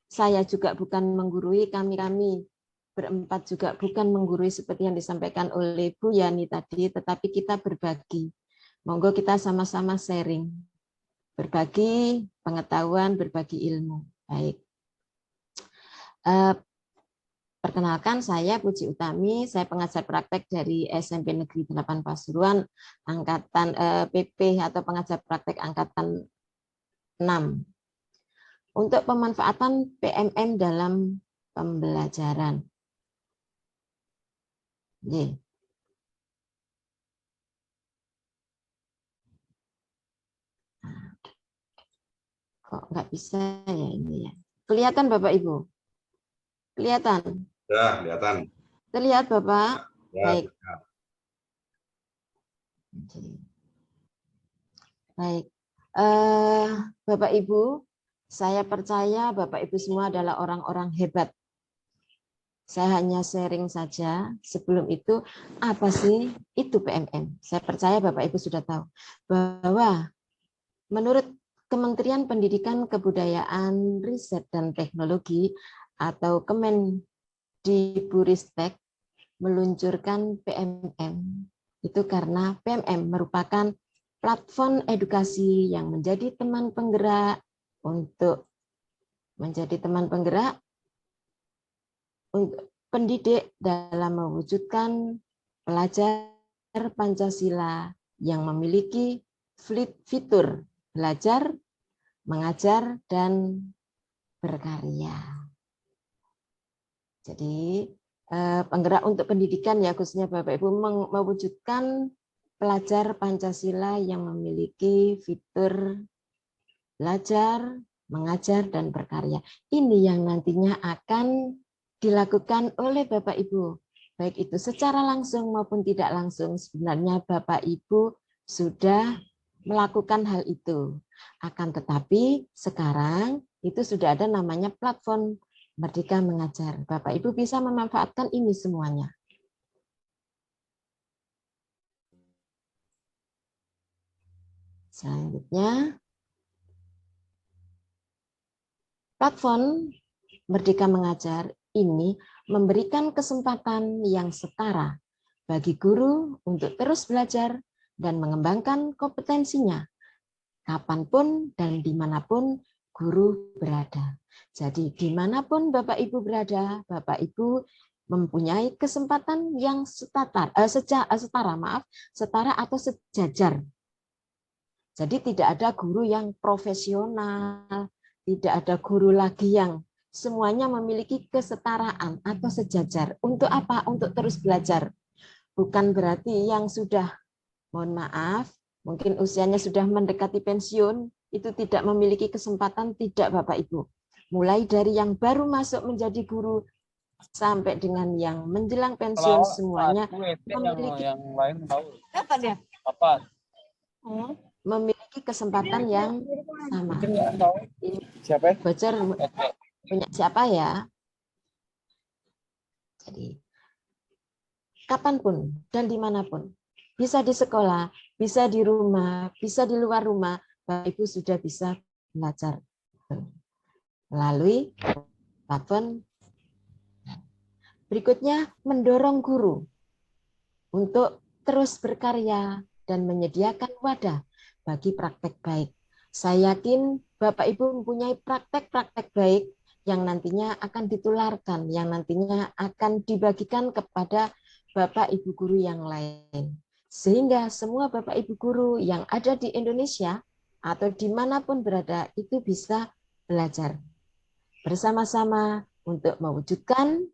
saya juga bukan menggurui, kami berempat juga bukan menggurui seperti yang disampaikan oleh Bu Yani tadi, tetapi kita berbagi. Monggo kita sama-sama sharing, berbagi pengetahuan, berbagi ilmu. Baik. Perkenalkan, saya Puji Utami, saya pengajar praktek dari SMP Negeri 8 Pasuruan, angkatan PP atau pengajar praktek angkatan 6. Untuk pemanfaatan PMM dalam pembelajaran. Kok nggak bisa ya ini ya? Kelihatan Bapak Ibu? Kelihatan? Ya, kelihatan. Terlihat Bapak? Ya, baik. ya. Baik. Bapak Ibu, saya percaya Bapak Ibu semua adalah orang-orang hebat. Saya hanya sharing saja. Sebelum itu, apa sih itu PMM? Saya percaya Bapak Ibu sudah tahu bahwa menurut Kementerian Pendidikan, Kebudayaan, Riset, dan Teknologi atau Kemendikbudristek meluncurkan PMM itu karena PMM merupakan platform edukasi yang menjadi teman penggerak untuk menjadi teman penggerak untuk pendidik dalam mewujudkan pelajar Pancasila yang memiliki fitur belajar, mengajar, dan berkarya. Jadi penggerak untuk pendidikan ya khususnya Bapak Ibu mewujudkan pelajar Pancasila yang memiliki fitur belajar, mengajar, dan berkarya. Ini yang nantinya akan dilakukan oleh Bapak Ibu. Baik itu secara langsung maupun tidak langsung. Sebenarnya Bapak Ibu sudah melakukan hal itu. Akan tetapi sekarang itu sudah ada namanya platform Merdeka Mengajar. Bapak Ibu bisa memanfaatkan ini semuanya. Selanjutnya, platform Merdeka Mengajar ini memberikan kesempatan yang setara bagi guru untuk terus belajar dan mengembangkan kompetensinya kapanpun dan dimanapun guru berada. Jadi dimanapun Bapak Ibu berada, Bapak Ibu mempunyai kesempatan yang setara atau sejajar. Jadi tidak ada guru yang profesional, tidak ada guru lagi yang semuanya memiliki kesetaraan atau sejajar. Untuk apa? Untuk terus belajar. Bukan berarti yang sudah, mohon maaf, mungkin usianya sudah mendekati pensiun, itu tidak memiliki kesempatan, tidak Bapak Ibu. Mulai dari yang baru masuk menjadi guru, sampai dengan yang menjelang pensiun, semuanya memiliki, yang lain tahu. Apa dia? Apa? Memiliki kesempatan yang sama. Ini Siapa? bocor punya siapa ya? Jadi, kapanpun dan dimanapun. Bisa di sekolah, bisa di rumah, bisa di luar rumah, Bapak Ibu sudah bisa belajar melalui platform. Berikutnya, mendorong guru untuk terus berkarya dan menyediakan wadah bagi praktek baik. Saya yakin Bapak Ibu mempunyai praktek-praktek baik yang nantinya akan ditularkan, yang nantinya akan dibagikan kepada Bapak Ibu guru yang lain. Sehingga semua Bapak Ibu guru yang ada di Indonesia atau dimanapun berada itu bisa belajar bersama-sama untuk mewujudkan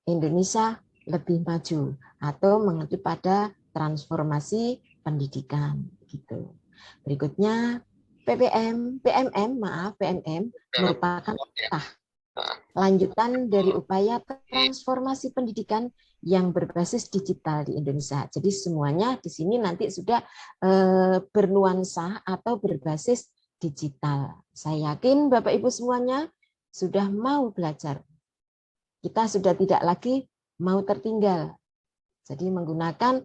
Indonesia lebih maju atau mengacu pada transformasi pendidikan gitu. Berikutnya PMM merupakan lanjutan dari upaya transformasi pendidikan yang berbasis digital di Indonesia. Jadi semuanya di sini nanti sudah bernuansa atau berbasis digital. Saya yakin Bapak Ibu semuanya sudah mau belajar. Kita sudah tidak lagi mau tertinggal. Jadi menggunakan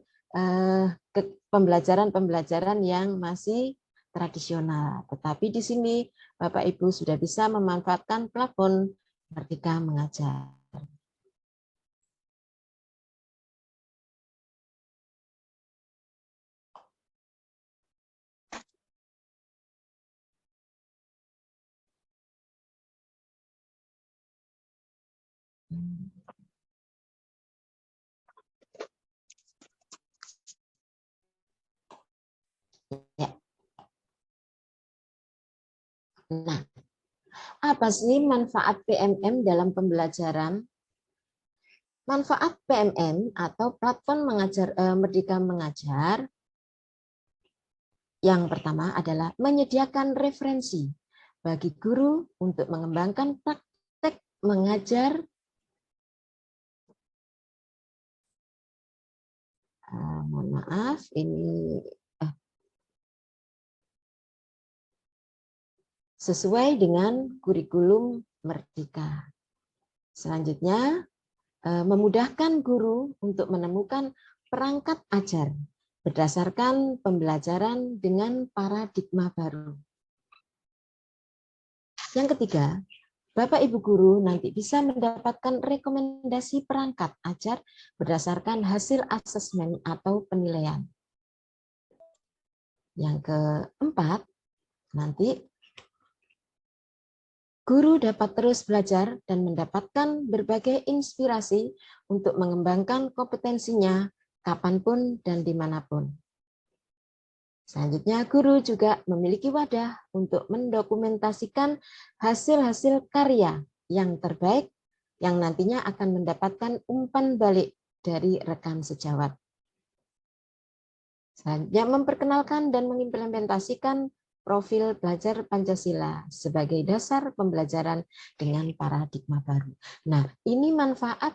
pembelajaran-pembelajaran yang masih tradisional. Tetapi di sini Bapak Ibu sudah bisa memanfaatkan plafon Merdeka Mengajar. Ya. Nah, apa sih manfaat PMM dalam pembelajaran? Manfaat PMM atau platform Merdeka Mengajar yang pertama adalah menyediakan referensi bagi guru untuk mengembangkan praktek mengajar mohon maaf ini sesuai dengan kurikulum Merdeka. Selanjutnya memudahkan guru untuk menemukan perangkat ajar berdasarkan pembelajaran dengan paradigma baru. Yang ketiga, Bapak Ibu guru nanti bisa mendapatkan rekomendasi perangkat ajar berdasarkan hasil asesmen atau penilaian. Yang keempat, nanti guru dapat terus belajar dan mendapatkan berbagai inspirasi untuk mengembangkan kompetensinya kapanpun dan dimanapun. Selanjutnya, guru juga memiliki wadah untuk mendokumentasikan hasil-hasil karya yang terbaik yang nantinya akan mendapatkan umpan balik dari rekan sejawat. Selanjutnya, memperkenalkan dan mengimplementasikan profil belajar Pancasila sebagai dasar pembelajaran dengan paradigma baru. Nah, ini manfaat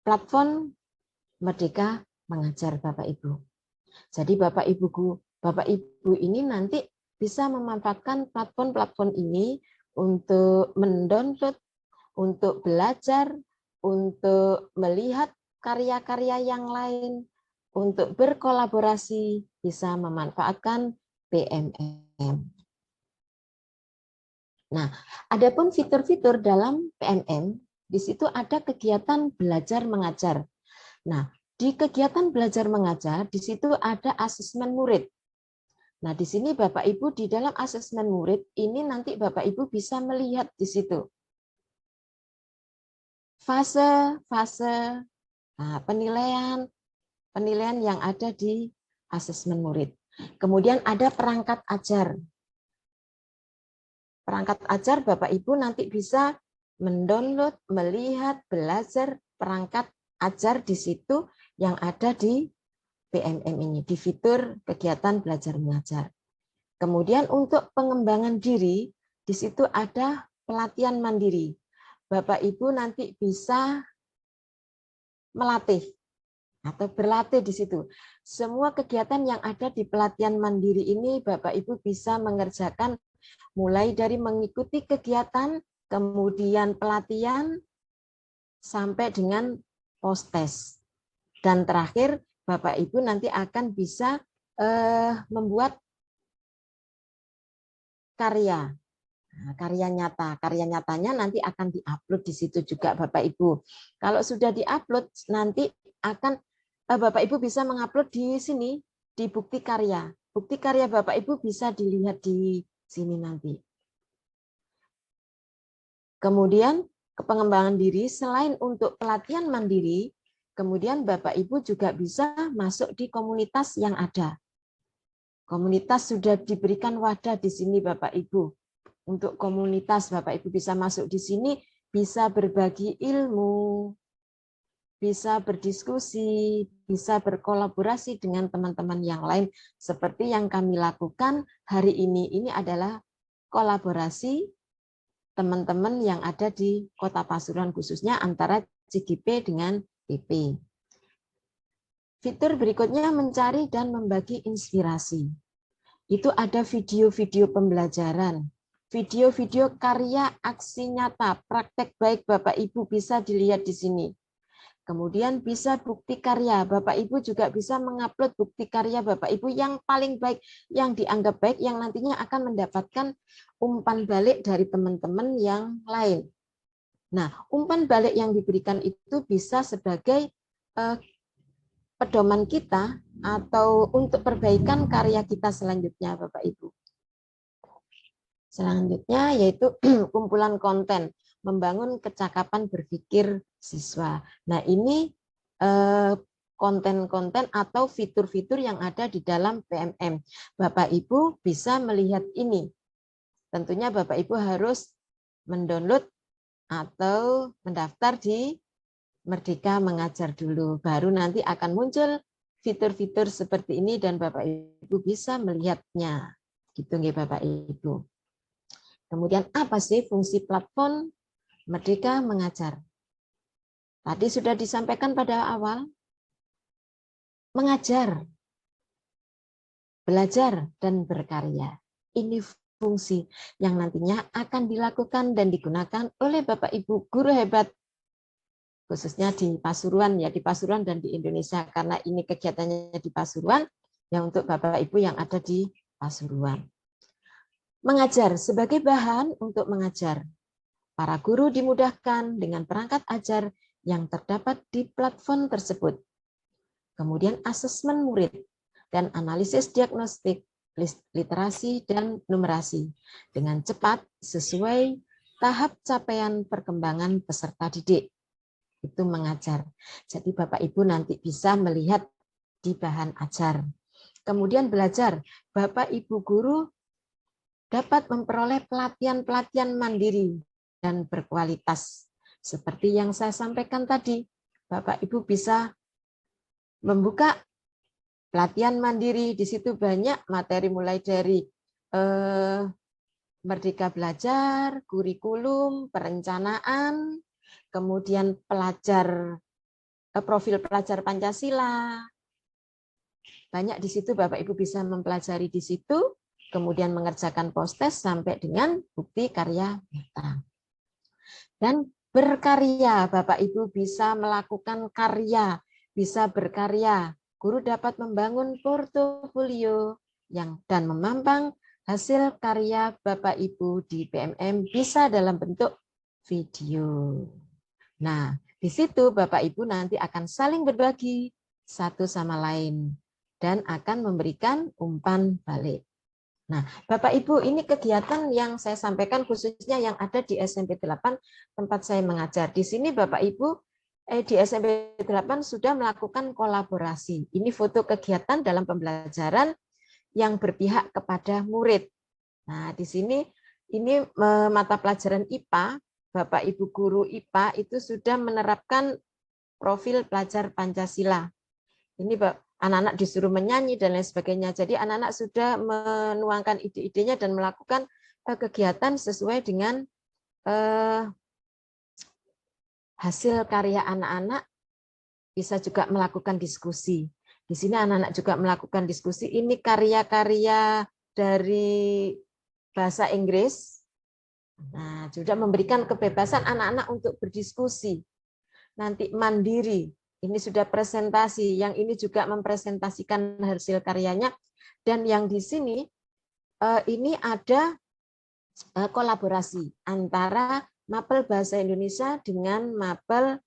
platform Merdeka Mengajar Bapak Ibu. Jadi Bapak Ibu ini nanti bisa memanfaatkan platform-platform ini untuk mendownload, untuk belajar, untuk melihat karya-karya yang lain, untuk berkolaborasi, bisa memanfaatkan PMM. Nah, adapun fitur-fitur dalam PMM, di situ ada kegiatan belajar mengajar. Nah, di kegiatan belajar mengajar, di situ ada asesmen murid. Nah, di sini Bapak Ibu di dalam asesmen murid, ini nanti Bapak Ibu bisa melihat di situ. Fase-fase penilaian yang ada di asesmen murid. Kemudian ada perangkat ajar. Perangkat ajar Bapak Ibu nanti bisa mendownload, melihat, belajar perangkat ajar di situ yang ada di PMM ini, di fitur kegiatan belajar mengajar. Kemudian untuk pengembangan diri, di situ ada pelatihan mandiri. Bapak Ibu nanti bisa melatih atau berlatih di situ. Semua kegiatan yang ada di pelatihan mandiri ini Bapak Ibu bisa mengerjakan mulai dari mengikuti kegiatan, kemudian pelatihan, sampai dengan post-test. Dan terakhir, Bapak Ibu nanti akan bisa membuat karya. Nah, karya nyata. Karya nyatanya nanti akan diupload di situ juga Bapak Ibu. Kalau sudah diupload, nanti akan Bapak Ibu bisa mengupload di sini, di bukti karya. Bukti karya Bapak Ibu bisa dilihat di sini nanti. Kemudian pengembangan diri selain untuk pelatihan mandiri, kemudian Bapak Ibu juga bisa masuk di komunitas yang ada. Komunitas sudah diberikan wadah di sini Bapak Ibu. Untuk komunitas Bapak Ibu bisa masuk di sini, bisa berbagi ilmu, bisa berdiskusi, bisa berkolaborasi dengan teman-teman yang lain seperti yang kami lakukan hari ini. Ini adalah kolaborasi teman-teman yang ada di Kota Pasuruan khususnya antara CGP dengan PP. Fitur berikutnya mencari dan membagi inspirasi. Itu ada video-video pembelajaran, video-video karya aksi nyata, praktek baik Bapak Ibu bisa dilihat di sini. Kemudian bisa bukti karya. Bapak Ibu juga bisa mengupload bukti karya Bapak Ibu yang paling baik, yang dianggap baik, yang nantinya akan mendapatkan umpan balik dari teman-teman yang lain. Nah, umpan balik yang diberikan itu bisa sebagai pedoman kita atau untuk perbaikan karya kita selanjutnya, Bapak Ibu. Selanjutnya yaitu kumpulan konten, membangun kecakapan berpikir siswa. Nah, ini konten-konten atau fitur-fitur yang ada di dalam PMM. Bapak Ibu bisa melihat ini. Tentunya Bapak Ibu harus mendownload atau mendaftar di Merdeka Mengajar dulu. Baru nanti akan muncul fitur-fitur seperti ini dan Bapak Ibu bisa melihatnya. Gitu nggih Bapak Ibu. Kemudian apa sih fungsi platform Merdeka Mengajar? Tadi sudah disampaikan pada awal, mengajar, belajar, dan berkarya. Ini fungsi yang nantinya akan dilakukan dan digunakan oleh Bapak Ibu guru hebat, khususnya di Pasuruan ya, di Pasuruan dan di Indonesia, karena ini kegiatannya di Pasuruan, ya untuk Bapak Ibu yang ada di Pasuruan. Mengajar sebagai bahan untuk mengajar. Para guru dimudahkan dengan perangkat ajar yang terdapat di platform tersebut. Kemudian asesmen murid dan analisis diagnostik, literasi dan numerasi dengan cepat sesuai tahap capaian perkembangan peserta didik. Itu mengajar. Jadi Bapak Ibu nanti bisa melihat di bahan ajar. Kemudian belajar. Bapak Ibu guru dapat memperoleh pelatihan-pelatihan mandiri dan berkualitas. Seperti yang saya sampaikan tadi, Bapak Ibu bisa membuka pelatihan mandiri, di situ banyak materi mulai dari Merdeka Belajar, kurikulum, perencanaan, kemudian profil pelajar Pancasila. Banyak di situ Bapak Ibu bisa mempelajari di situ, kemudian mengerjakan post-test sampai dengan bukti karya nyata. Dan berkarya, Bapak Ibu bisa melakukan karya, bisa berkarya. Guru dapat membangun portofolio dan memampang hasil karya Bapak Ibu di PMM bisa dalam bentuk video. Nah, di situ Bapak Ibu nanti akan saling berbagi satu sama lain dan akan memberikan umpan balik. Nah, Bapak Ibu, ini kegiatan yang saya sampaikan khususnya yang ada di SMP 8 tempat saya mengajar. Di sini Bapak Ibu di SMP 8 sudah melakukan kolaborasi. Ini foto kegiatan dalam pembelajaran yang berpihak kepada murid. Nah, di sini ini mata pelajaran IPA, Bapak Ibu guru IPA itu sudah menerapkan profil pelajar Pancasila. Ini anak-anak disuruh menyanyi dan lain sebagainya. Jadi anak-anak sudah menuangkan ide-idenya dan melakukan kegiatan sesuai dengan hasil karya anak-anak, bisa juga melakukan diskusi. Di sini anak-anak juga melakukan diskusi. Ini karya-karya dari bahasa Inggris. Nah, sudah memberikan kebebasan anak-anak untuk berdiskusi. Nanti mandiri. Ini sudah presentasi, yang ini juga mempresentasikan hasil karyanya. Dan yang di sini, ini ada kolaborasi antara Mapel Bahasa Indonesia dengan Mapel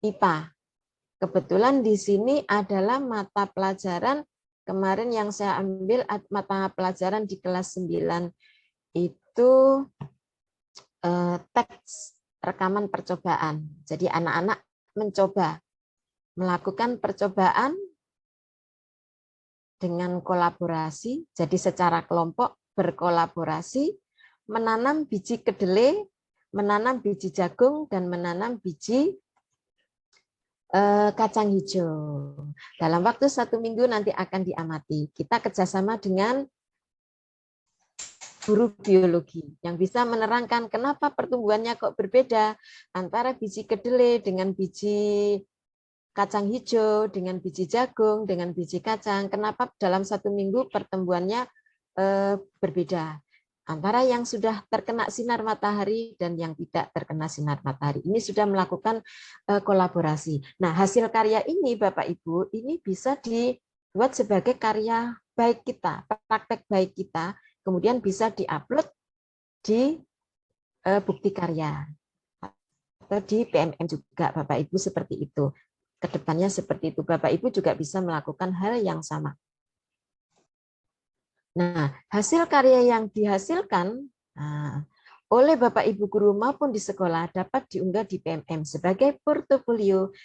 IPA. Kebetulan di sini adalah mata pelajaran, kemarin yang saya ambil mata pelajaran di kelas 9, itu teks rekaman percobaan. Jadi anak-anak mencoba melakukan percobaan dengan kolaborasi, jadi secara kelompok berkolaborasi, menanam biji kedelai, menanam biji jagung, dan menanam biji kacang hijau. Dalam waktu 1 minggu nanti akan diamati. Kita kerjasama dengan guru biologi yang bisa menerangkan kenapa pertumbuhannya kok berbeda antara biji kedelai dengan biji kacang hijau, dengan biji jagung, dengan biji kacang. Kenapa dalam 1 minggu pertumbuhannya berbeda. antara yang sudah terkena sinar matahari dan yang tidak terkena sinar matahari. Ini sudah melakukan kolaborasi. Nah, hasil karya ini Bapak Ibu, ini bisa dibuat sebagai karya baik kita, praktek baik kita, kemudian bisa diupload di bukti karya atau di PMM juga Bapak Ibu seperti itu. Kedepannya seperti itu. Bapak Ibu juga bisa melakukan hal yang sama. Nah, hasil karya yang dihasilkan oleh Bapak Ibu guru maupun di sekolah dapat diunggah di PMM sebagai portofolio